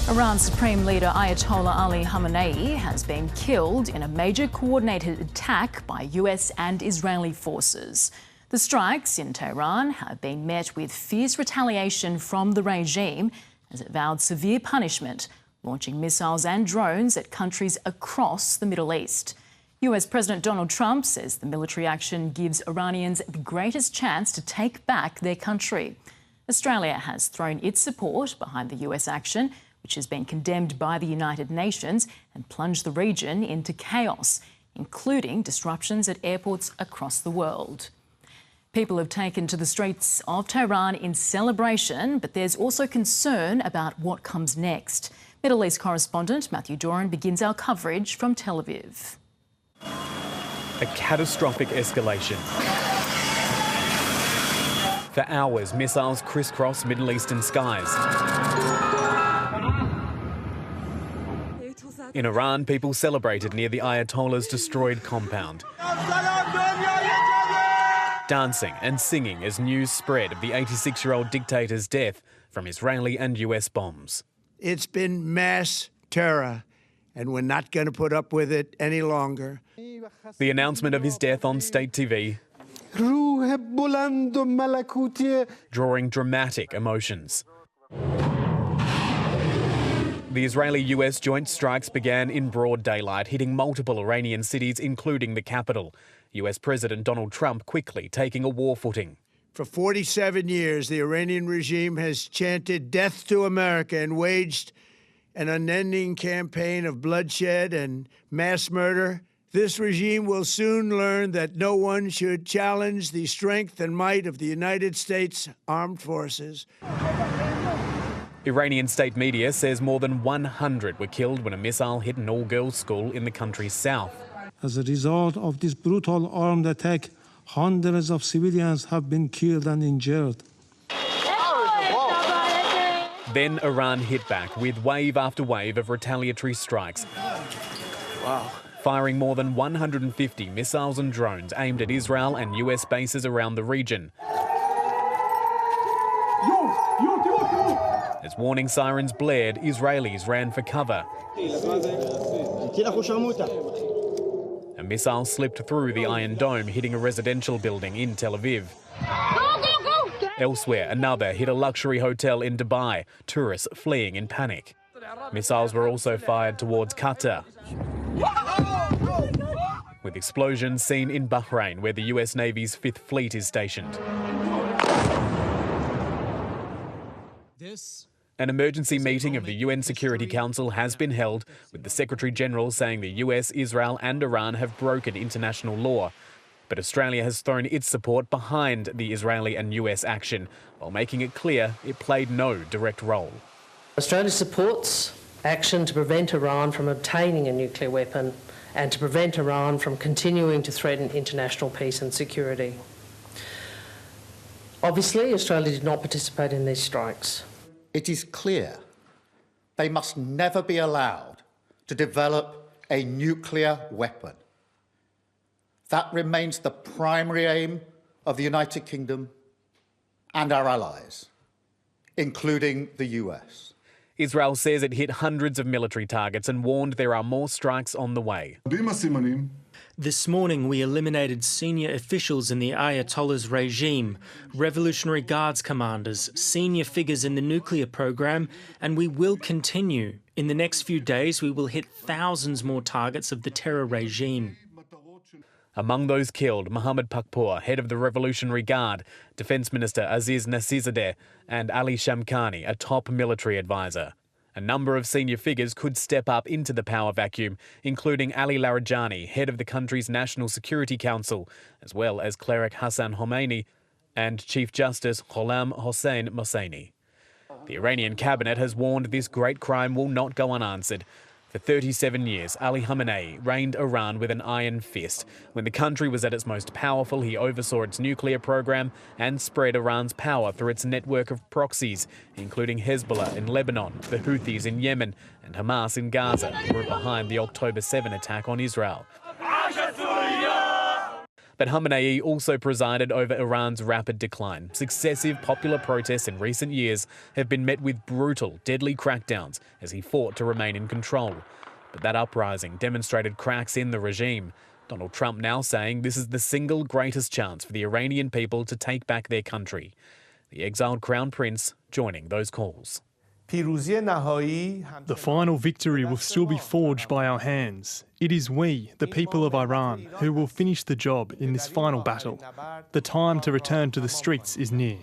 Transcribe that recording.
Iran's Supreme Leader Ayatollah Ali Khamenei has been killed in a major coordinated attack by US and Israeli forces. The strikes in Tehran have been met with fierce retaliation from the regime as it vowed severe punishment, launching missiles and drones at countries across the Middle East. US President Donald Trump says the military action gives Iranians the greatest chance to take back their country. Australia has thrown its support behind the US action, which has been condemned by the United Nations and plunged the region into chaos, including disruptions at airports across the world. People have taken to the streets of Tehran in celebration, but there's also concern about what comes next. Middle East correspondent Matthew Doran begins our coverage from Tel Aviv. A catastrophic escalation. For hours, missiles crisscross Middle Eastern skies. In Iran, people celebrated near the Ayatollah's destroyed compound, dancing and singing as news spread of the 86-year-old dictator's death from Israeli and US bombs. It's been mass terror, and we're not going to put up with it any longer. The announcement of his death on state TV, drawing dramatic emotions. The Israeli-US joint strikes began in broad daylight, hitting multiple Iranian cities, including the capital. US President Donald Trump quickly taking a war footing. For 47 years, the Iranian regime has chanted death to America and waged an unending campaign of bloodshed and mass murder. This regime will soon learn that no one should challenge the strength and might of the United States Armed Forces. Iranian state media says more than 100 were killed when a missile hit an all-girls school in the country's south. As a result of this brutal armed attack, hundreds of civilians have been killed and injured. Then Iran hit back with wave after wave of retaliatory strikes. Wow. Firing more than 150 missiles and drones aimed at Israel and US bases around the region. As warning sirens blared, Israelis ran for cover. A missile slipped through the Iron Dome, hitting a residential building in Tel Aviv. Elsewhere, another hit a luxury hotel in Dubai, tourists fleeing in panic. Missiles were also fired towards Qatar, with explosions seen in Bahrain, where the US Navy's 5th Fleet is stationed. An emergency meeting of the UN Security Council has been held, with the Secretary-General saying the US, Israel and Iran have broken international law. But Australia has thrown its support behind the Israeli and US action, while making it clear it played no direct role. Australia supports action to prevent Iran from obtaining a nuclear weapon and to prevent Iran from continuing to threaten international peace and security. Obviously, Australia did not participate in these strikes. It is clear they must never be allowed to develop a nuclear weapon. That remains the primary aim of the United Kingdom and our allies, including the US. Israel says it hit hundreds of military targets and warned there are more strikes on the way. This morning, we eliminated senior officials in the Ayatollah's regime, Revolutionary Guards commanders, senior figures in the nuclear program, and we will continue. In the next few days, we will hit thousands more targets of the terror regime. Among those killed, Mohammad Pakpour, head of the Revolutionary Guard, Defence Minister Aziz Nasrizadeh, and Ali Shamkhani, a top military advisor. A number of senior figures could step up into the power vacuum, including Ali Larijani, head of the country's National Security Council, as well as cleric Hassan Khomeini and Chief Justice Gholam Hossein Mohseni. The Iranian cabinet has warned this great crime will not go unanswered. For 37 years, Ali Khamenei reigned Iran with an iron fist. When the country was at its most powerful, he oversaw its nuclear program and spread Iran's power through its network of proxies, including Hezbollah in Lebanon, the Houthis in Yemen, and Hamas in Gaza, who were behind the October 7 attack on Israel. But Khamenei also presided over Iran's rapid decline. Successive popular protests in recent years have been met with brutal, deadly crackdowns as he fought to remain in control. But that uprising demonstrated cracks in the regime. Donald Trump now saying this is the single greatest chance for the Iranian people to take back their country. The exiled Crown Prince joining those calls. The final victory will still be forged by our hands. It is we, the people of Iran, who will finish the job in this final battle. The time to return to the streets is near.